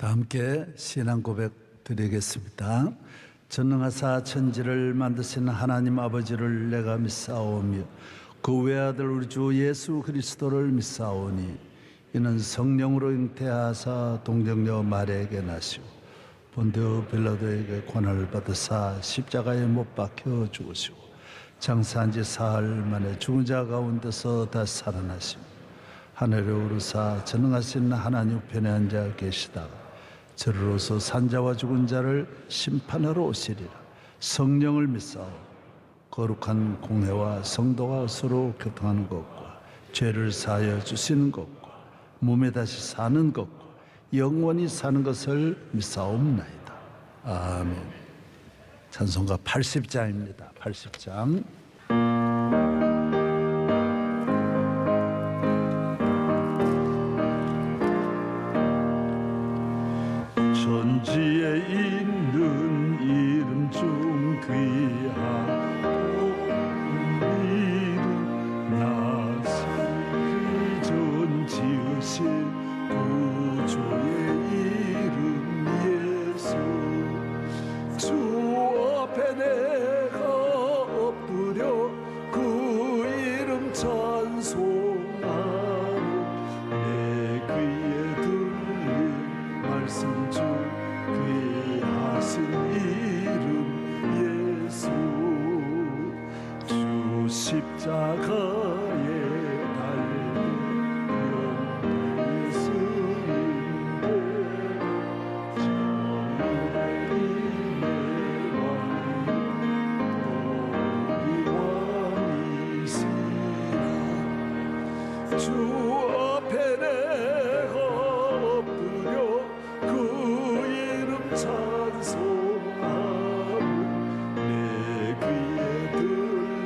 다 함께 신앙 고백 드리겠습니다. 전능하사 천지를 만드신 하나님 아버지를 내가 믿사오며 그 외아들 우리 주 예수 그리스도를 믿사오니 이는 성령으로 잉태하사 동정녀 마리아에게 나시고 본디오 빌라도에게 고난을 받으사 십자가에 못 박혀 죽으시고 장사한 지 사흘 만에 죽은 자 가운데서 다시 살아나시며 하늘에 오르사 전능하신 하나님 우편에 앉아 계시다가 저리로서 산자와 죽은 자를 심판하러 오시리라. 성령을 믿사오 거룩한 공회와 성도가 서로 교통하는 것과 죄를 사하여 주시는 것과 몸에 다시 사는 것과 영원히 사는 것을 믿사옵나이다. 아멘. 찬송가 80장입니다. 80장. 천지에 있는 이름 중 귀하고 이름 나시기 전 지으신 구주의 이름 예수 주 앞에 내가 엎드려 그 이름 찬송하는 내 귀에 들린 말씀 중 귀하신 이름 예수 주 십자가에 달린 영광의 승인대 천국의 인내 왕이 왕이시라 주 앞에 내가 엎드려 그 이름 찬송하고 내 귀에 들린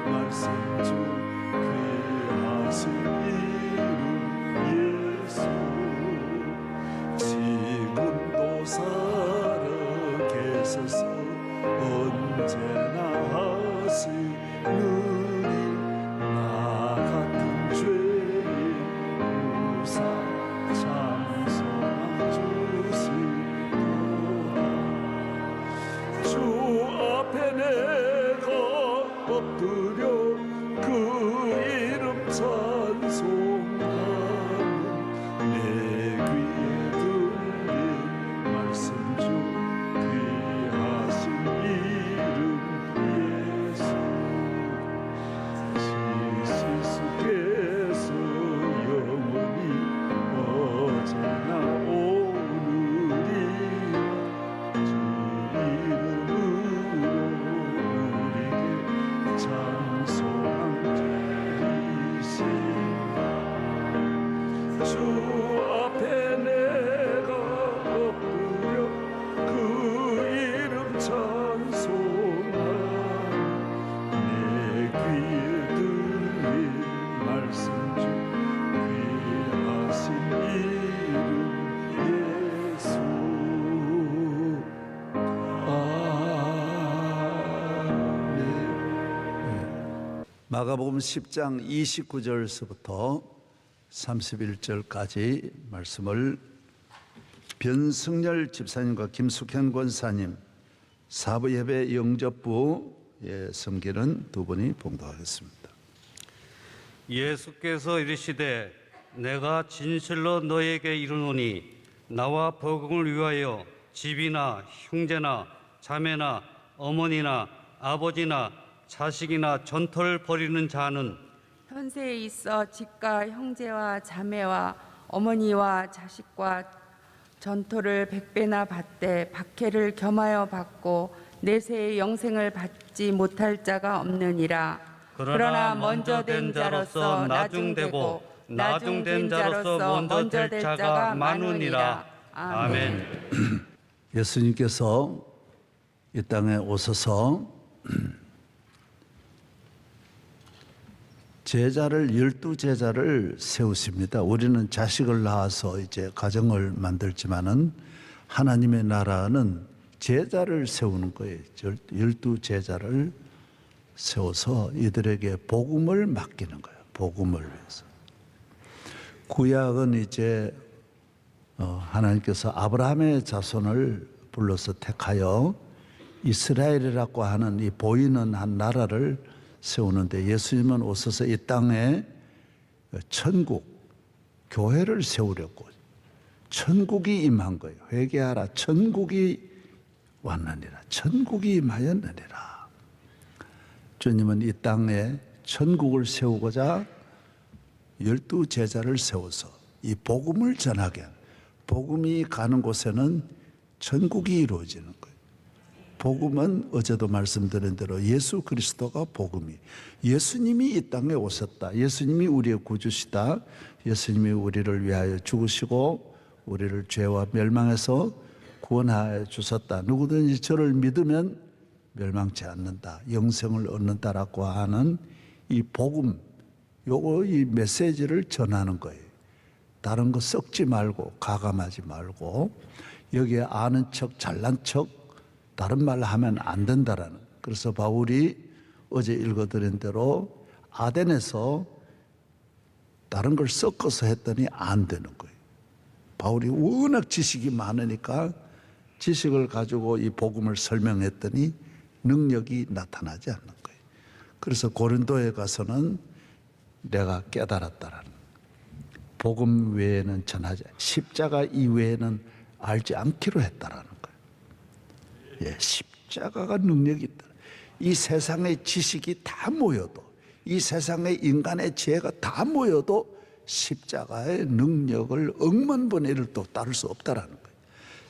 말씀 중 귀하신 이름 예수 지금도 살아 계셔서 언제나 하시는 나 같은 죄인 무사 장성한 주시도다 주 앞에 내가 엎드려 그 이름 찬송하는 내 귀에 들린 말씀 중 귀하신 이름 예수 지시수께서 영원히 어제나 오늘이라 주 이름으로 우리에게 찬송한 자리신다 주 앞에 내가 엎드려 그 이름 찬송하는 내 귀에 들린 말씀 중 귀하신 이름 예수 아멘. 마가복음 10장 29절서부터 31절까지 말씀을 변승열 집사님과 김숙현 권사님 사부예배 영접부에 섬기는 두 분이 봉독하겠습니다. 예수께서 이르시되 내가 진실로 너에게 이르노니 나와 복음을 위하여 집이나 형제나 자매나 어머니나 아버지나 자식이나 전토를 벌이는 자는 현세에 있어 집과 형제와 자매와 어머니와 자식과 전토를 100배나 받되 박해를 겸하여 받고 내세의 영생을 받지 못할 자가 없느니라. 그러나 먼저 된 자로서 나중되고 나중된 자로서 먼저 될 자가 많으니라. 아멘. 예수님께서 이 땅에 오셔서 제자를 12제자를 세우십니다. 우리는 자식을 낳아서 이제 가정을 만들지만은 하나님의 나라는 제자를 세우는 거예요. 12제자를 세워서 이들에게 복음을 맡기는 거예요. 복음을 위해서. 구약은 이제 하나님께서 아브라함의 자손을 불러서 택하여 이스라엘이라고 하는 이 보이는 한 나라를 세우는데, 예수님은 오셔서 이 땅에 천국, 교회를 세우려고 천국이 임한 거예요. 회개하라, 천국이 왔느니라. 천국이 임하였느니라. 주님은 이 땅에 천국을 세우고자 12 제자를 세워서 이 복음을 전하게, 복음이 가는 곳에는 천국이 이루어지는 거예요. 복음은 어제도 말씀드린 대로 예수 그리스도가 복음이, 예수님이 이 땅에 오셨다, 예수님이 우리의 구주시다, 예수님이 우리를 위하여 죽으시고 우리를 죄와 멸망에서 구원하여 주셨다, 누구든지 저를 믿으면 멸망치 않는다, 영생을 얻는다라고 하는 이 복음, 요거 이 메시지를 전하는 거예요. 다른 거 썩지 말고 가감하지 말고, 여기에 아는 척 잘난 척 다른 말 하면 안 된다라는. 그래서 바울이 어제 읽어드린 대로 아덴에서 다른 걸 섞어서 했더니 안 되는 거예요. 바울이 워낙 지식이 많으니까 지식을 가지고 이 복음을 설명했더니 능력이 나타나지 않는 거예요. 그래서 고린도에 가서는 내가 깨달았다라는, 복음 외에는 전하지, 십자가 이외에는 알지 않기로 했다라는 거예요. 예, 십자가가 능력이 있다. 이 세상의 지식이 다 모여도, 이 세상의 인간의 지혜가 다 모여도 십자가의 능력을 억만 분의 1도 따를 수 없다라는 거예요.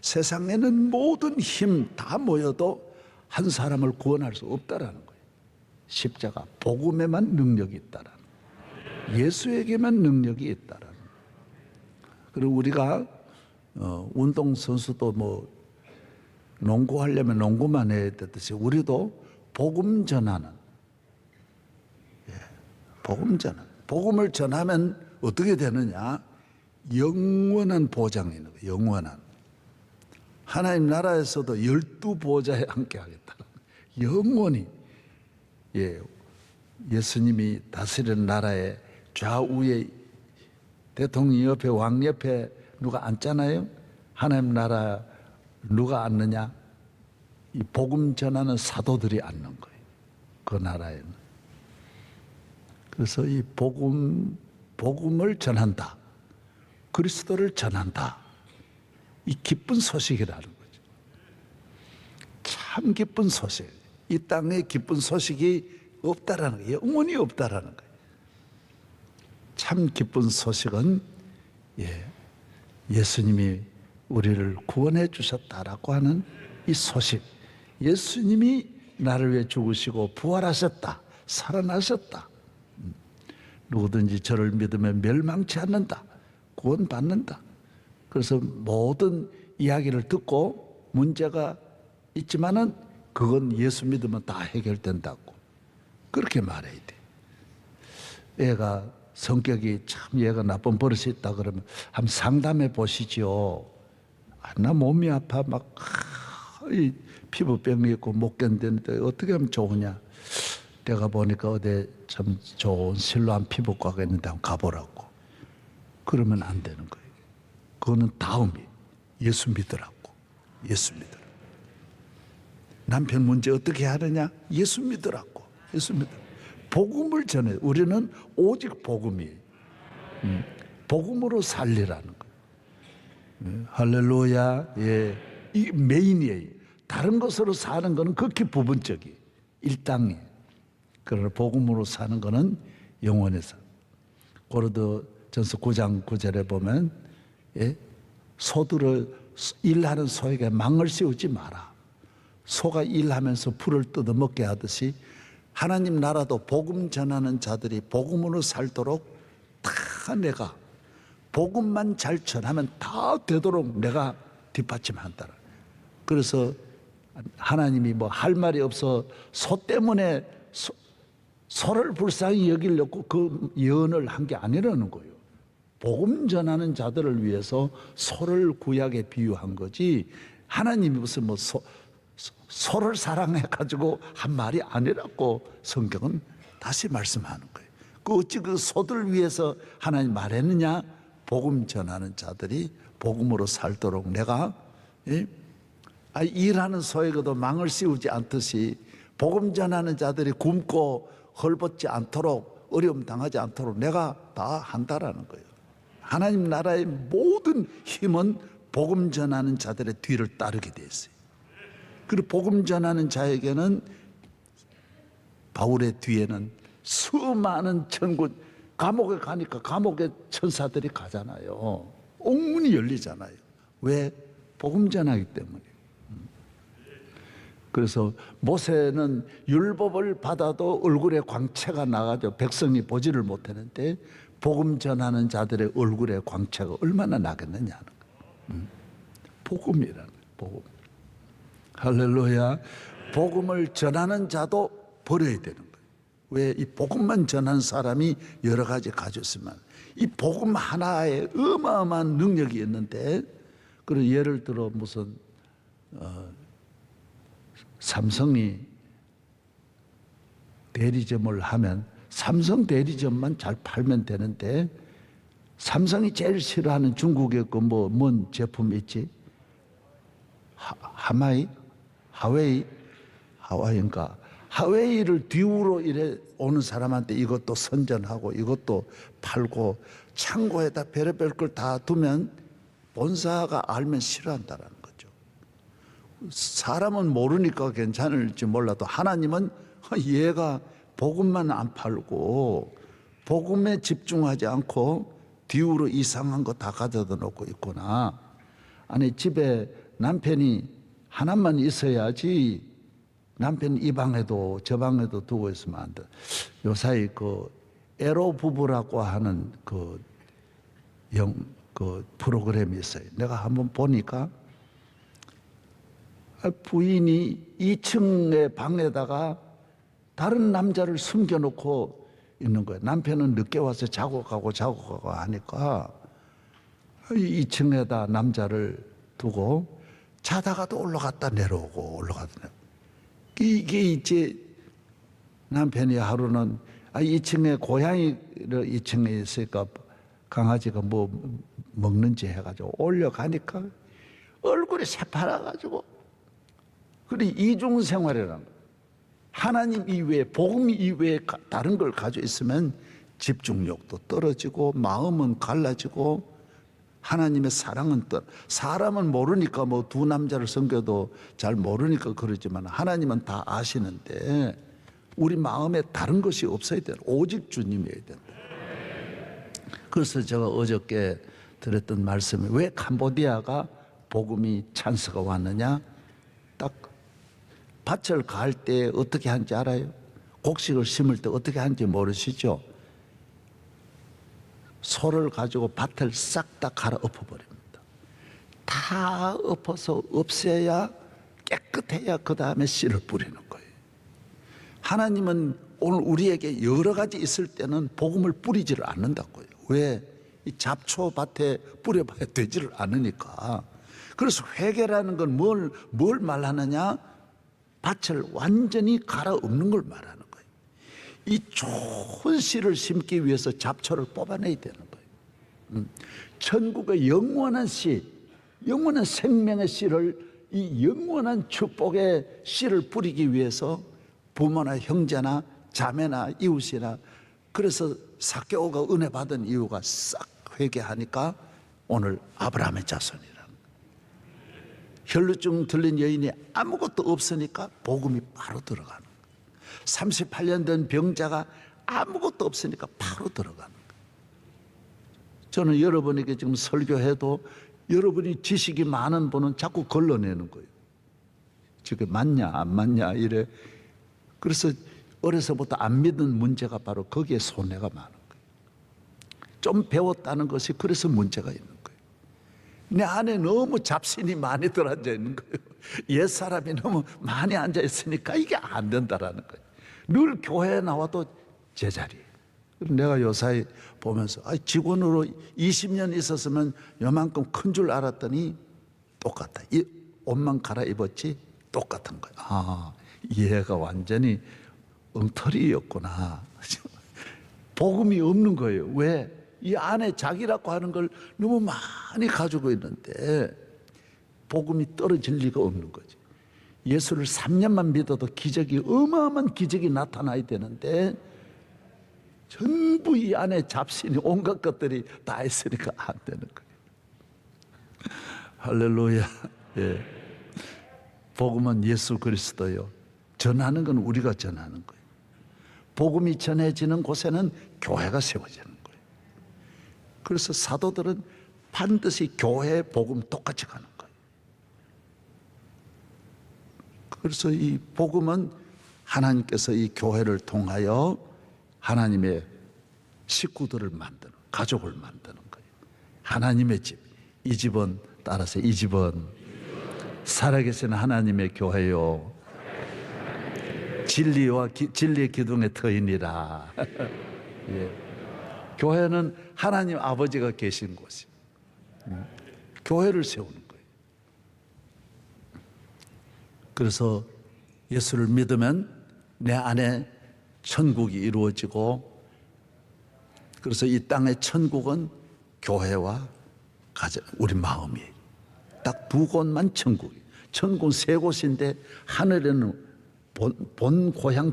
세상에는 모든 힘 다 모여도 한 사람을 구원할 수 없다라는 거예요. 십자가, 복음에만 능력이 있다라는 거예요. 예수에게만 능력이 있다라는 거예요. 그리고 우리가 운동선수도 뭐 농구하려면 농구만 해야 되듯이 우리도 복음 전하는, 복음 전하는, 복음을 전하면 어떻게 되느냐? 영원한 보장이 있는 거예요. 영원한. 하나님 나라에서도 12보좌에 함께 하겠다. 영원히. 예, 예수님이 다스리는 나라의 좌우에 대통령 옆에, 왕 옆에 누가 앉잖아요. 하나님 나라 누가 앉느냐? 이 복음 전하는 사도들이 앉는 거예요. 그 나라에는. 그래서 이 복음을 전한다, 그리스도를 전한다, 이 기쁜 소식이라는 거죠. 참 기쁜 소식. 이 땅에 기쁜 소식이 없다라는 거예요. 영원히 없다라는 거예요. 참 기쁜 소식은 예수님이 우리를 구원해 주셨다라고 하는 이 소식. 예수님이 나를 위해 죽으시고 부활하셨다, 살아나셨다. 누구든지 저를 믿으면 멸망치 않는다, 구원받는다. 그래서 모든 이야기를 듣고 문제가 있지만은 그건 예수 믿으면 다 해결된다고 그렇게 말해야 돼. 애가 성격이 참 얘가 나쁜 버릇이 있다 그러면 한번 상담해 보시죠. 나 몸이 아파, 막 피부병이 있고 못 견디는데 어떻게 하면 좋으냐. 내가 보니까 어디 참 좋은 실로암 피부과가 있는데 한번 가보라고. 그러면 안 되는 거예요. 그거는 다음이 예수 믿으라고. 예수 믿으라. 남편 문제 어떻게 하느냐? 예수 믿으라고. 예수 믿으라. 복음을 전해. 우리는 오직 복음이에요. 복음으로 살리라는 거예요. 할렐루야. 예, 이 메인이에요. 다른 것으로 사는 것은 극히 부분적이, 일당이. 그러나 복음으로 사는 것은 영원에서. 고린도전서 9장 9절에 보면 소들을, 일하는 소에게 망을 씌우지 마라. 소가 일하면서 풀을 뜯어먹게 하듯이 하나님 나라도 복음 전하는 자들이 복음으로 살도록 다 내가 복음만 잘 전하면 다 되도록 내가 뒷받침한다. 그래서 하나님이 뭐 할 말이 없어 소 때문에 소를 불쌍히 여기려고 그 예언을 한 게 아니라는 거예요. 복음 전하는 자들을 위해서 소를 구약에 비유한 거지, 하나님이 무슨 뭐 소를 사랑해 가지고 한 말이 아니라고 성경은 다시 말씀하는 거예요. 그 어찌 그 소들 위해서 하나님 말했느냐? 복음 전하는 자들이 복음으로 살도록 내가 일하는 소에게도 망을 씌우지 않듯이 복음 전하는 자들이 굶고 헐벗지 않도록 어려움 당하지 않도록 내가 다 한다라는 거예요. 하나님 나라의 모든 힘은 복음 전하는 자들의 뒤를 따르게 돼 있어요. 그리고 복음 전하는 자에게는 바울의 뒤에는 수많은 천군, 감옥에 가니까 감옥에 천사들이 가잖아요. 옥문이 열리잖아요. 왜? 복음 전하기 때문에. 그래서 모세는 율법을 받아도 얼굴에 광채가 나가죠. 백성이 보지를 못했는데 복음 전하는 자들의 얼굴에 광채가 얼마나 나겠느냐는 거예요. 복음이라는 거예요. 복음. 할렐루야. 복음을 전하는 자도 버려야 되는 거예요. 왜? 이 복음만 전하는 사람이 여러 가지 가지고 있으면 이 복음 하나에 어마어마한 능력이 있는데, 그리고 예를 들어 무슨 삼성이 대리점을 하면 삼성 대리점만 잘 팔면 되는데, 삼성이 제일 싫어하는 중국의 뭔 제품 있지? 하와이인가? 하웨이를 뒤로 이래 오는 사람한테 이것도 선전하고 이것도 팔고 창고에다 별의별 걸 다 두면 본사가 알면 싫어한다라는 거죠. 사람은 모르니까 괜찮을지 몰라도 하나님은 얘가 복음만 안 팔고 복음에 집중하지 않고 뒤로 이상한 거 다 가져다 놓고 있구나. 아니, 집에 남편이 하나만 있어야지 남편 이 방에도 저 방에도 두고 있으면 안 돼. 요사이 그 에로 부부라고 하는 그 프로그램이 있어요. 내가 한번 보니까 부인이 2층의 방에다가 다른 남자를 숨겨놓고 있는 거예요. 남편은 늦게 와서 자고 가고 하니까 2층에다 남자를 두고 자다가도 올라갔다 내려오고 올라갔다 내려오고. 이게 이제 남편이 하루는 2층에 고양이를 2층에 있으니까 강아지가 뭐 먹는지 해가지고 올려가니까 얼굴이 새파라가지고. 그리고 이중생활이라는 거예요. 하나님 이외에 복음 이외에 다른 걸 가지고 있으면 집중력도 떨어지고 마음은 갈라지고 하나님의 사랑은 사람은 모르니까 뭐 두 남자를 섬겨도 잘 모르니까 그러지만 하나님은 다 아시는데 우리 마음에 다른 것이 없어야 돼요. 오직 주님이어야 된다. 그래서 제가 어저께 드렸던 말씀이 왜 캄보디아가 복음이 찬스가 왔느냐? 딱 밭을 갈 때 어떻게 하는지 알아요? 곡식을 심을 때 어떻게 하는지 모르시죠? 소를 가지고 밭을 싹 다 갈아 엎어버립니다. 다 엎어서 없애야 깨끗해야 그 다음에 씨를 뿌리는 거예요. 하나님은 오늘 우리에게 여러 가지 있을 때는 복음을 뿌리지를 않는다고요. 왜? 이 잡초밭에 뿌려봐야 되지를 않으니까. 그래서 회개라는 건 뭘 말하느냐? 밭을 완전히 갈아엎는 걸 말하는 거예요. 이 좋은 씨를 심기 위해서 잡초를 뽑아내야 되는 거예요. 천국의 영원한 씨, 영원한 생명의 씨를, 이 영원한 축복의 씨를 뿌리기 위해서 부모나 형제나 자매나 이웃이나, 그래서 삭개오가 은혜 받은 이유가 싹 회개하니까 오늘 아브라함의 자손이라. 혈루증 들린 여인이 아무것도 없으니까 복음이 바로 들어가는 거예요. 38년 된 병자가 아무것도 없으니까 바로 들어가는 거예요. 저는 여러분에게 지금 설교해도 여러분이 지식이 많은 분은 자꾸 걸러내는 거예요. 저게 맞냐 안 맞냐 이래. 그래서 어려서부터 안 믿는 문제가 바로 거기에 손해가 많은 거예요. 좀 배웠다는 것이 그래서 문제가 있는 거예요. 내 안에 너무 잡신이 많이 들어앉아 있는 거예요. 옛사람이 너무 많이 앉아 있으니까 이게 안 된다라는 거예요. 늘 교회에 나와도 제자리예요. 내가 요사이 보면서 직원으로 20년 있었으면 요만큼 큰 줄 알았더니 똑같다. 이 옷만 갈아입었지 똑같은 거예요. 얘가 완전히 엉터리였구나. 복음이 없는 거예요. 왜? 이 안에 자기라고 하는 걸 너무 많이 가지고 있는데 복음이 떨어질 리가 없는 거지. 예수를 3년만 믿어도 기적이, 어마어마한 기적이 나타나야 되는데 전부 이 안에 잡신이, 온갖 것들이 다 있으니까 안 되는 거예요. 할렐루야. 예. 복음은 예수 그리스도요. 전하는 건 우리가 전하는 거예요. 복음이 전해지는 곳에는 교회가 세워지는 거예요. 그래서 사도들은 반드시 교회의 복음 똑같이 가는 거예요. 그래서 이 복음은 하나님께서 이 교회를 통하여 하나님의 식구들을 만드는, 가족을 만드는 거예요. 하나님의 집. 이 집은, 따라서 이 집은 살아계신 하나님의 교회요, 진리의 기둥의 터이니라. 예. 교회는 하나님 아버지가 계신 곳이, 교회를 세우는 거예요. 그래서 예수를 믿으면 내 안에 천국이 이루어지고, 그래서 이 땅의 천국은 교회와 가정, 우리 마음이에요. 딱 두 곳만 천국이에요. 천국은 세 곳인데 하늘에는 본 고향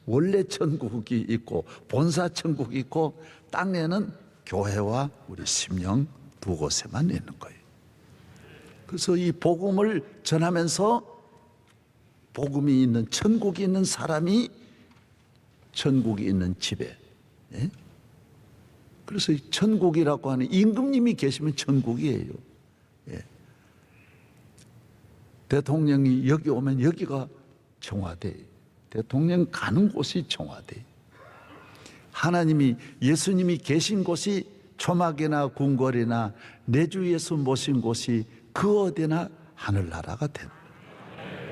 원래 천국이 있고 본사 천국이 있고, 땅에는 교회와 우리 심령 두 곳에만 있는 거예요. 그래서 이 복음을 전하면서 복음이 있는, 천국이 있는 사람이 천국이 있는 집에, 예? 그래서 천국이라고 하는, 임금님이 계시면 천국이에요. 예. 대통령이 여기 오면 여기가 청와대, 대통령 가는 곳이 청와대. 하나님이, 예수님이 계신 곳이 초막이나 궁궐이나 내 주 예수 모신 곳이 그 어디나 하늘나라가 된다.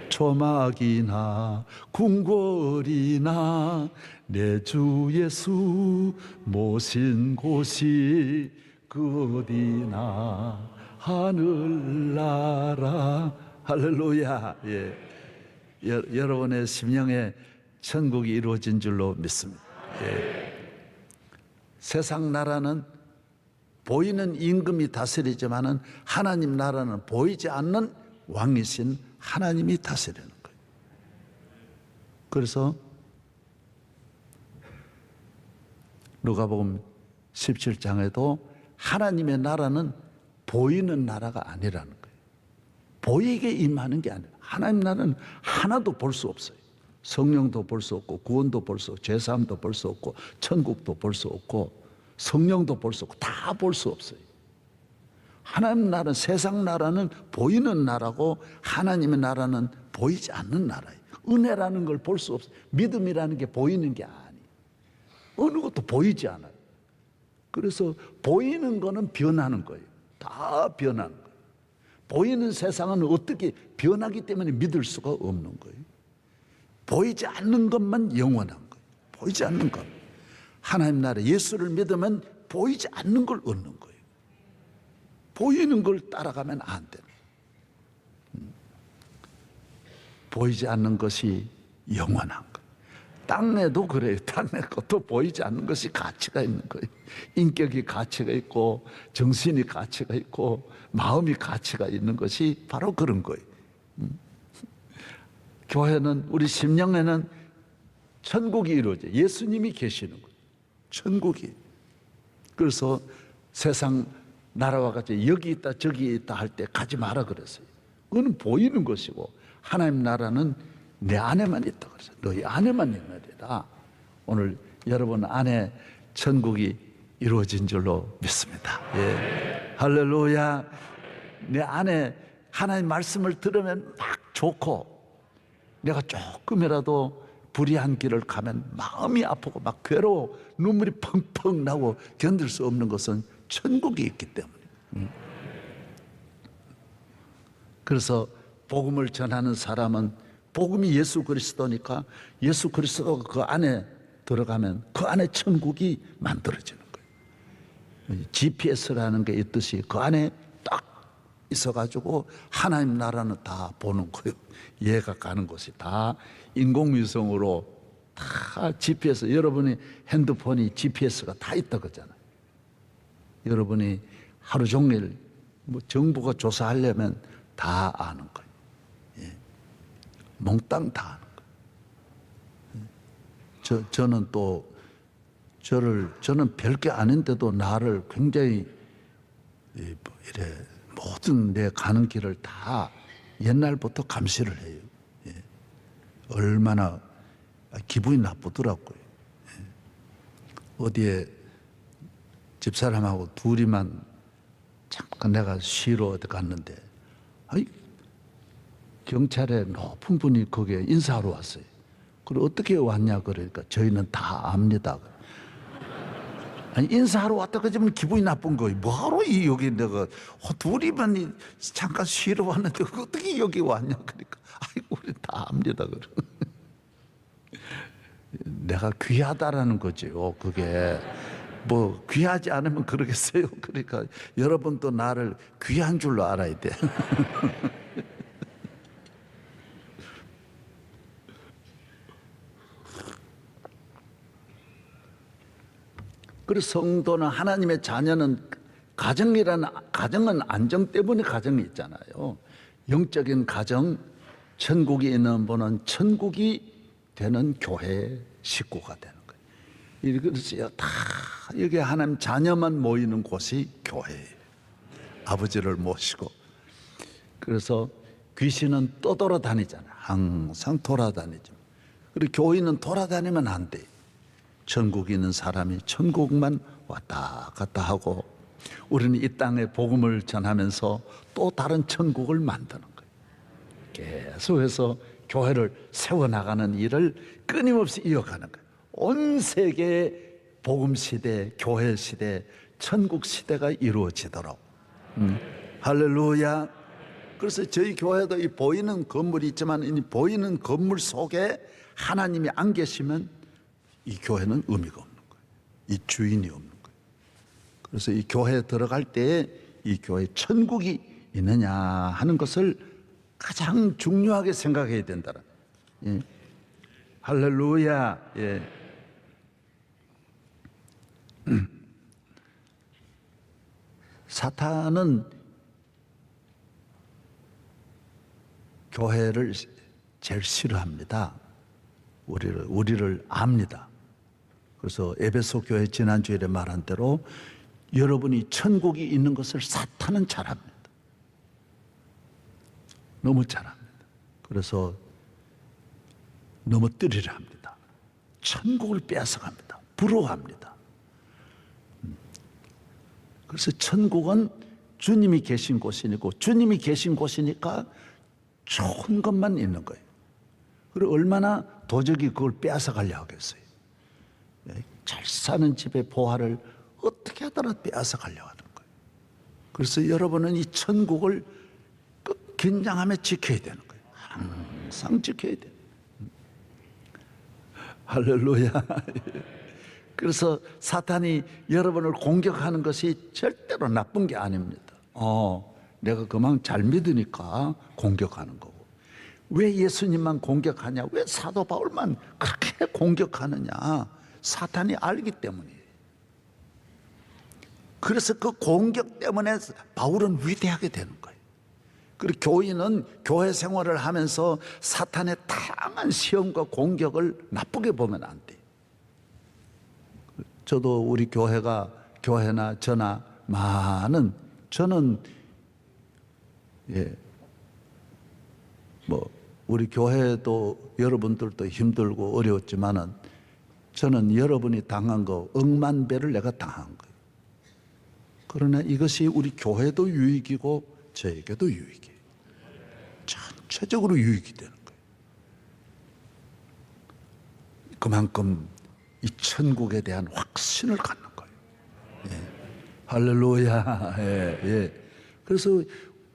초막이나 궁궐이나 내 주 예수 모신 곳이 그 어디나 하늘나라. 할렐루야. 예. 여러분의 심령에 천국이 이루어진 줄로 믿습니다. 예. 세상 나라는 보이는 임금이 다스리지만은 하나님 나라는 보이지 않는 왕이신 하나님이 다스리는 거예요. 그래서 누가복음 17장에도 하나님의 나라는 보이는 나라가 아니라는 거예요. 보이게 임하는 게 아니라, 하나님 나라는 하나도 볼 수 없어요. 성령도 볼 수 없고, 구원도 볼 수 없고, 죄사함도 볼 수 없고, 천국도 볼 수 없고, 성령도 볼 수 없고, 다 볼 수 없어요. 하나님 나라는, 세상 나라는 보이는 나라고, 하나님의 나라는 보이지 않는 나라예요. 은혜라는 걸 볼 수 없어요. 믿음이라는 게 보이는 게 아니에요. 어느 것도 보이지 않아요. 그래서 보이는 거는 변하는 거예요. 다 변하는 거예요. 보이는 세상은 어떻게 변하기 때문에 믿을 수가 없는 거예요. 보이지 않는 것만 영원한 거예요. 보이지 않는 것. 하나님 나라, 예수를 믿으면 보이지 않는 걸 얻는 거예요. 보이는 걸 따라가면 안 되는 거예요. 보이지 않는 것이 영원한 거예요. 땅에도 그래요. 땅에 것도 보이지 않는 것이 가치가 있는 거예요. 인격이 가치가 있고, 정신이 가치가 있고, 마음이 가치가 있는 것이 바로 그런 거예요. 교회는, 우리 심령에는 천국이 이루어져, 예수님이 계시는 거예요. 천국이. 그래서 세상 나라와 같이 여기 있다 저기 있다 할 때 가지 마라 그랬어요. 그거는 보이는 것이고, 하나님 나라는 내 안에만 있다 그랬어요. 너희 안에만 있느니라. 오늘 여러분 안에 천국이 이루어진 줄로 믿습니다. 예. 할렐루야. 내 안에 하나님 말씀을 들으면 막 좋고, 내가 조금이라도 불의한 길을 가면 마음이 아프고 막 괴로워 눈물이 펑펑 나고 견딜 수 없는 것은 천국이 있기 때문에. 그래서 복음을 전하는 사람은, 복음이 예수 그리스도니까 예수 그리스도가 그 안에 들어가면 그 안에 천국이 만들어지는 거예요. GPS라는 게 있듯이 그 안에 딱 있어가지고 하나님 나라는 다 보는 거예요. 얘가 가는 곳이 다 인공위성으로 다 GPS, 여러분의 핸드폰이 GPS가 다 있다 그러잖아요. 여러분이 하루 종일 뭐 정부가 조사하려면 다 아는 거예요. 예. 몽땅 다 아는 거예요. 저는 또 저는 별게 아닌데도 나를 굉장히 이래 모든 내 가는 길을 다 옛날부터 감시를 해요. 예. 얼마나 기분이 나쁘더라고요. 예. 어디에 집사람하고 둘이만 잠깐 내가 쉬러 어디 갔는데, 아이, 경찰에 높은 분이 거기에 인사하러 왔어요. 그래, 어떻게 왔냐 그러니까 저희는 다 압니다. 아니, 인사하러 왔다 그러면 기분이 나쁜 거예요. 뭐하러 여기 내가 둘이만 잠깐 쉬러 왔는데 어떻게 여기 왔냐 그러니까, 아이고 우리 다 압니다. 그러. 내가 귀하다라는 거죠. 그게 뭐 귀하지 않으면 그러겠어요. 그러니까 여러분도 나를 귀한 줄로 알아야 돼. 그래서 성도는 하나님의 자녀는 가정은 안정 때문에 가정이 있잖아요. 영적인 가정, 천국이 있는 분은 천국이 되는 교회 식구가 되는 거예요. 그래서 다 여기 하나님 자녀만 모이는 곳이 교회예요. 아버지를 모시고. 그래서 귀신은 떠돌아다니잖아요. 항상 돌아다니죠. 그리고 교인은 돌아다니면 안 돼요. 천국에 있는 사람이 천국만 왔다 갔다 하고, 우리는 이 땅에 복음을 전하면서 또 다른 천국을 만드는 거예요. 계속해서 교회를 세워나가는 일을 끊임없이 이어가는 거예요. 온 세계의 복음 시대, 교회 시대, 천국 시대가 이루어지도록. 할렐루야. 그래서 저희 교회도 이 보이는 건물이 있지만 이 보이는 건물 속에 하나님이 안 계시면 이 교회는 의미가 없는 거예요. 이 주인이 없는 거예요. 그래서 이 교회에 들어갈 때 이 교회에 천국이 있느냐 하는 것을 가장 중요하게 생각해야 된다. 예. 할렐루야. 예. 사탄은 교회를 제일 싫어합니다. 우리를 압니다. 그래서 에베소 교회 지난주에 말한 대로 여러분이 천국이 있는 것을 사탄은 잘 압니다. 너무 잘 압니다. 그래서 넘어뜨리려 합니다. 천국을 빼앗아갑니다. 부러워합니다. 그래서 천국은 주님이 계신 곳이고, 주님이 계신 곳이니까 좋은 것만 있는 거예요. 그리고 얼마나 도적이 그걸 빼앗아가려 하겠어요. 잘 사는 집의 보화를 어떻게 하더라도 빼앗아가려 하는 거예요. 그래서 여러분은 이 천국을 긴장하며 지켜야 되는 거예요. 항상 지켜야 돼요. 할렐루야. 그래서 사탄이 여러분을 공격하는 것이 절대로 나쁜 게 아닙니다. 내가 그만 잘 믿으니까 공격하는 거고. 왜 예수님만 공격하냐? 왜 사도 바울만 그렇게 공격하느냐? 사탄이 알기 때문이에요. 그래서 그 공격 때문에 바울은 위대하게 되는 거예요. 그리고 교인은 교회 생활을 하면서 사탄의 다양한 시험과 공격을 나쁘게 보면 안 돼요. 저도 우리 교회나 저나 많은, 저는 우리 교회도 여러분들도 힘들고 어려웠지만은 저는 여러분이 당한 거 억만 배를 내가 당한 거예요. 그러나 이것이 우리 교회도 유익이고 저에게도 유익이에요. 전체적으로 유익이 되는 거예요. 그만큼 이 천국에 대한 확신을 갖는 거예요. 예. 할렐루야. 예. 그래서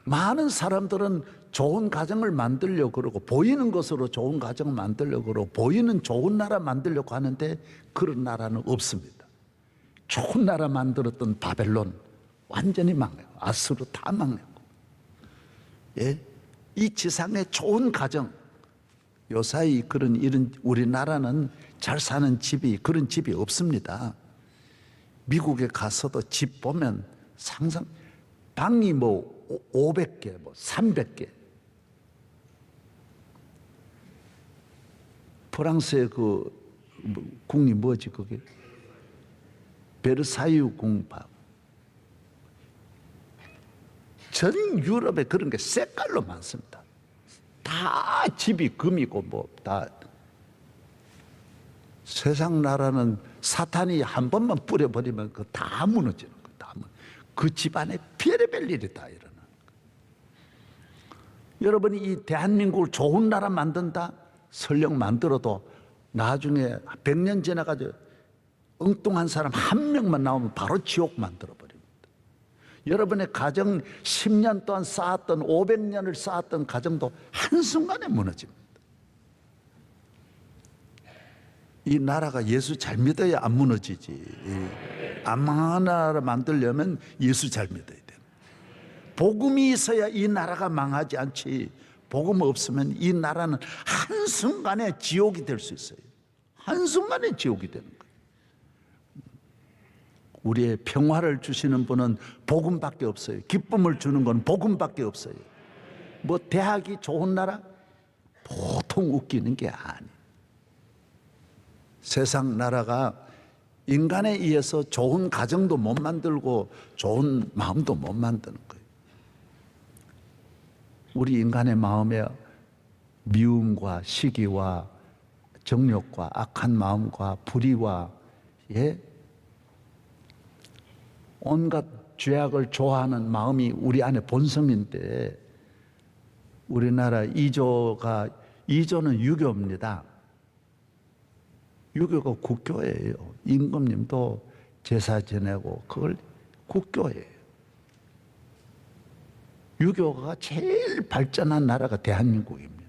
많은 사람들은 좋은 가정을 만들려고 그러고, 보이는 것으로 좋은 가정을 만들려고 그러고, 보이는 좋은 나라 만들려고 하는데 그런 나라는 없습니다. 좋은 나라 만들었던 바벨론 완전히 망해요. 아수르 다 망해요. 예? 이 지상의 좋은 가정, 요사이 이런 우리나라는 잘 사는 집이, 그런 집이 없습니다. 미국에 가서도 집 보면 상상 방이 뭐 500개, 뭐 300개. 프랑스의 그 궁이 뭐지 그게? 베르사유 궁방. 전 유럽에 그런 게 색깔로 많습니다. 다 집이 금이고 뭐 다. 세상 나라는 사탄이 한 번만 뿌려버리면 그 다 무너지는 거. 그 집안에 별의별 일이 다 일어나는 거. 여러분이 이 대한민국을 좋은 나라 만든다? 설령 만들어도 나중에 100년 지나가지고 엉뚱한 사람 한 명만 나오면 바로 지옥 만들어버립니다. 여러분의 가정 10년 동안 쌓았던 500년을 쌓았던 가정도 한순간에 무너집니다. 이 나라가 예수 잘 믿어야 안 무너지지. 안 망한 나라 만들려면 예수 잘 믿어야 돼. 복음이 있어야 이 나라가 망하지 않지. 복음 없으면 이 나라는 한순간에 지옥이 될 수 있어요. 한순간에 지옥이 되는 거예요. 우리의 평화를 주시는 분은 복음밖에 없어요. 기쁨을 주는 건 복음밖에 없어요. 뭐 대학이 좋은 나라? 보통 웃기는 게 아니에요. 세상 나라가 인간에 의해서 좋은 가정도 못 만들고 좋은 마음도 못 만드는 거예요. 우리 인간의 마음에 미움과 시기와 정욕과 악한 마음과 불의와 온갖 죄악을 좋아하는 마음이 우리 안에 본성인데, 우리나라 2조는 유교입니다. 유교가 국교예요. 임금님도 제사 지내고 그걸 국교예요. 유교가 제일 발전한 나라가 대한민국입니다.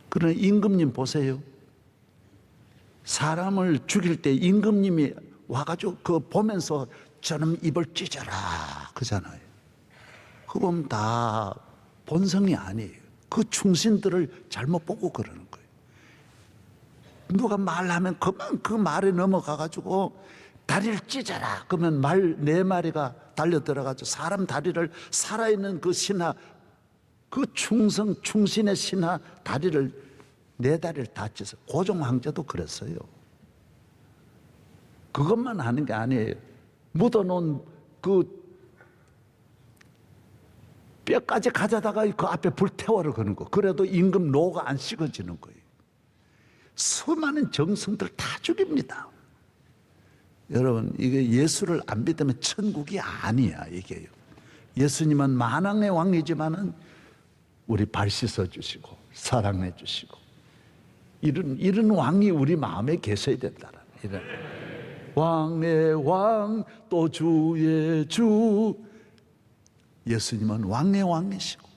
그러나 임금님 보세요. 사람을 죽일 때 임금님이 와가지고 그거 보면서 저놈 입을 찢어라 그러잖아요. 그거 보면 다 본성이 아니에요. 그 충신들을 잘못 보고 그러는 거예요. 누가 말하면 그만 그 말에 넘어가가지고 다리를 찢어라 그러면 말 4마리가 달려들어가지고 사람 다리를, 살아있는 그 신하, 그 충신의 신하 다리를, 4다리를 다 찢어. 고종 황제도 그랬어요. 그것만 하는 게 아니에요. 묻어놓은 그 뼈까지 가져다가 그 앞에 불태워를 거는 거. 그래도 임금 노가 안 식어지는 거예요. 수많은 정성들 다 죽입니다. 여러분, 이게 예수를 안 믿으면 천국이 아니야, 이게요. 예수님은 만왕의 왕이지만은 우리 발 씻어 주시고 사랑해 주시고 이런 왕이 우리 마음에 계셔야 된다는 이런 왕의 왕 또 주의 주. 예수님은 왕의 왕이시고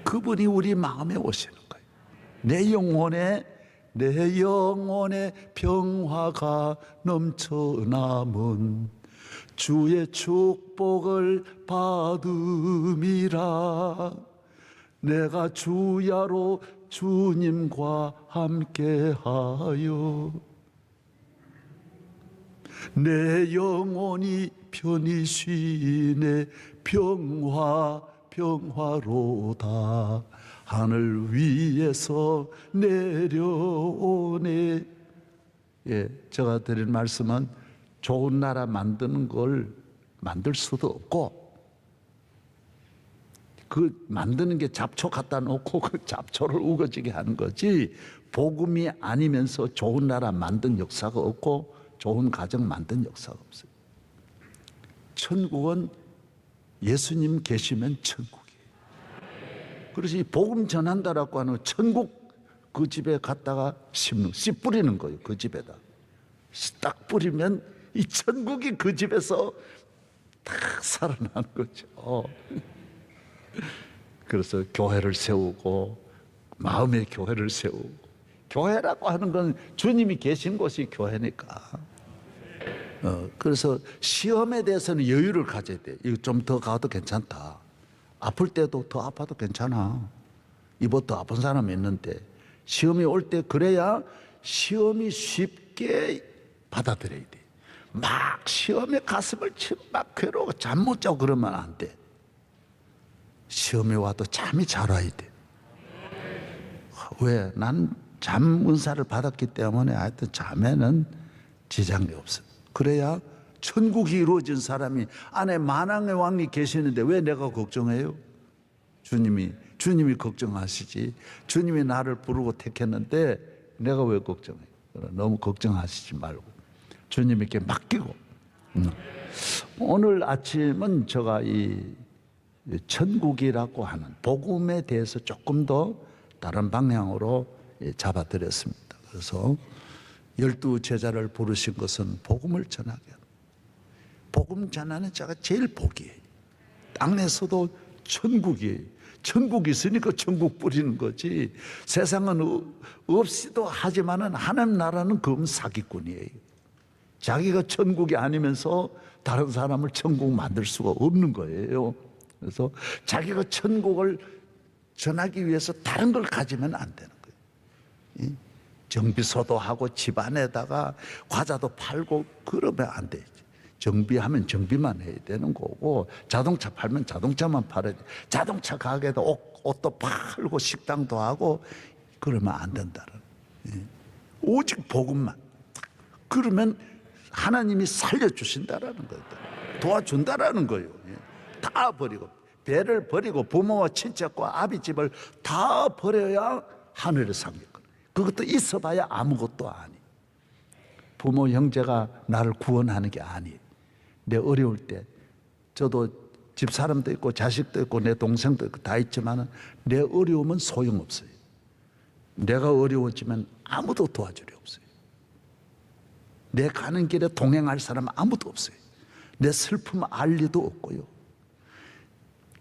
그분이 우리 마음에 오시는 거예요. 내 영혼에 평화가 넘쳐남은 주의 축복을 받음이라. 내가 주야로 주님과 함께하여 내 영혼이 편히 쉬네. 평화로다. 하늘 위에서 내려오네. 제가 드린 말씀은 좋은 나라 만드는 걸 만들 수도 없고, 그 만드는 게 잡초 갖다 놓고 그 잡초를 우거지게 하는 거지, 복음이 아니면서 좋은 나라 만든 역사가 없고 좋은 가정 만든 역사가 없어요. 천국은 예수님 계시면 천국이에요. 그래서 이 복음 전한다라고 하는 천국 그 집에 갔다가 심는, 씨 뿌리는 거예요. 그 집에다 딱 뿌리면 이 천국이 그 집에서 딱 살아나는 거죠. 그래서 교회를 세우고, 마음의 교회를 세우고, 교회라고 하는 건 주님이 계신 곳이 교회니까. 그래서 시험에 대해서는 여유를 가져야 돼. 이거 좀 더 가도 괜찮다. 아플 때도 더 아파도 괜찮아. 이보다 더 아픈 사람이 있는데, 시험이 올 때 그래야 시험이 쉽게 받아들여야 돼. 막 시험에 가슴을 치고 막 괴로워 잠 못 자고 그러면 안 돼. 시험이 와도 잠이 잘 와야 돼. 왜? 난 잠 은사를 받았기 때문에 하여튼 잠에는 지장이 없어. 그래야 천국이 이루어진 사람이 안에 만왕의 왕이 계시는데 왜 내가 걱정해요? 주님이 걱정하시지. 주님이 나를 부르고 택했는데 내가 왜 걱정해? 너무 걱정하시지 말고 주님께 맡기고. 오늘 아침은 제가 이 천국이라고 하는 복음에 대해서 조금 더 다른 방향으로 잡아드렸습니다. 그래서 12 제자를 부르신 것은 복음을 전하게 합니다. 복음 전하는 자가 제일 복이에요. 땅에서도 천국이에요. 천국이 있으니까 천국 뿌리는 거지. 세상은 없이도 하지만은 하나님 나라는 그건 사기꾼이에요. 자기가 천국이 아니면서 다른 사람을 천국 만들 수가 없는 거예요. 그래서 자기가 천국을 전하기 위해서 다른 걸 가지면 안 되는 거예요. 정비소도 하고 집안에다가 과자도 팔고 그러면 안 되지. 정비하면 정비만 해야 되는 거고, 자동차 팔면 자동차만 팔아야 돼. 자동차 가게도 옷도 팔고 식당도 하고 그러면 안 된다는. 오직 복음만. 그러면 하나님이 살려주신다라는 거예요. 도와준다라는 거예요. 다 버리고, 배를 버리고 부모와 친척과 아비집을 다 버려야 하늘에 상륙. 그것도 있어봐야 아무것도 아니. 부모 형제가 나를 구원하는 게 아니에요. 내 어려울 때 저도 집사람도 있고 자식도 있고 내 동생도 있고 다 있지만 내 어려움은 소용없어요. 내가 어려워지면 아무도 도와줄 리 없어요. 내 가는 길에 동행할 사람 아무도 없어요. 내 슬픔 알 리도 없고요.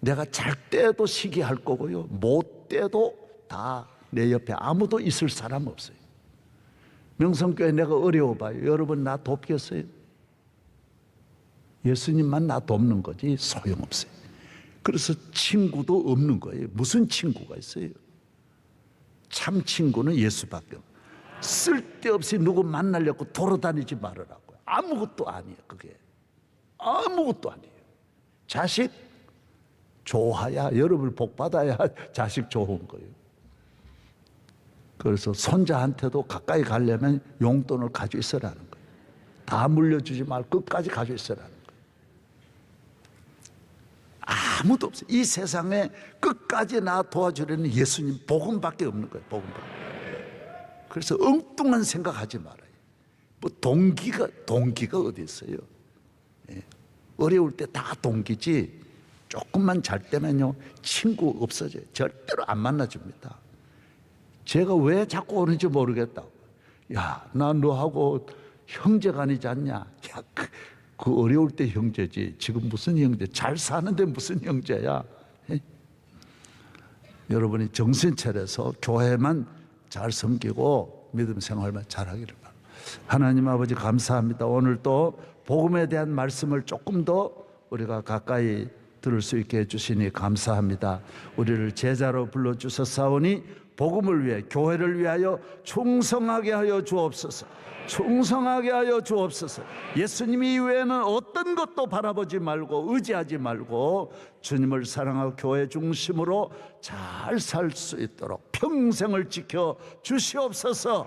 내가 잘 때도 시기할 거고요. 못 때도 다 내 옆에 아무도 있을 사람 없어요. 명성교회 내가 어려워봐요. 여러분 나 돕겠어요? 예수님만 나 돕는 거지 소용없어요. 그래서 친구도 없는 거예요. 무슨 친구가 있어요? 참 친구는 예수밖에 없어요. 쓸데없이 누구 만나려고 돌아다니지 말으라고요. 아무것도 아니에요. 그게 아무것도 아니에요. 자식 좋아야, 여러분 복 받아야 자식 좋은 거예요. 그래서 손자한테도 가까이 가려면 용돈을 가지고 있으라는 거예요. 다 물려주지 말고 끝까지 가지고 있으라는 거예요. 아무도 없어요. 이 세상에 끝까지 나 도와주려는 예수님 복음밖에 없는 거예요. 복음밖에. 그래서 엉뚱한 생각하지 말아요. 뭐 동기가 어디 있어요? 어려울 때 다 동기지. 조금만 잘 때면요 친구 없어져요. 절대로 안 만나줍니다. 제가 왜 자꾸 오는지 모르겠다고. 야, 나 너하고 형제간이지 않냐? 야, 그 어려울 때 형제지. 지금 무슨 형제? 잘 사는데 무슨 형제야? 에? 여러분이 정신 차려서 교회만 잘 섬기고 믿음 생활만 잘하기를 바랍니다. 하나님 아버지 감사합니다. 오늘 또 복음에 대한 말씀을 조금 더 우리가 가까이 들을 수 있게 해주시니 감사합니다. 우리를 제자로 불러주셨사오니 복음을 위해, 교회를 위하여 충성하게 하여 주옵소서. 충성하게 하여 주옵소서. 예수님 이외에는 어떤 것도 바라보지 말고 의지하지 말고 주님을 사랑하고 교회 중심으로 잘 살 수 있도록 평생을 지켜 주시옵소서.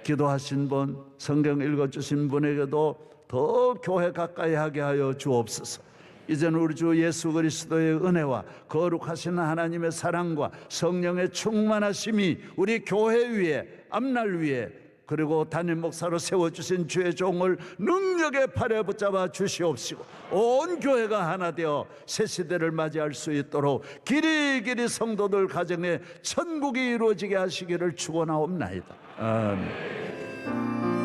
기도하신 분, 성경 읽어주신 분에게도 더 교회 가까이 하게 하여 주옵소서. 이제는 우리 주 예수 그리스도의 은혜와 거룩하신 하나님의 사랑과 성령의 충만하심이 우리 교회 위에, 앞날 위에, 그리고 담임 목사로 세워주신 주의 종을 능력의 팔에 붙잡아 주시옵시고 온 교회가 하나 되어 새 시대를 맞이할 수 있도록 길이길이 성도들 가정에 천국이 이루어지게 하시기를 축원하옵나이다. 아멘.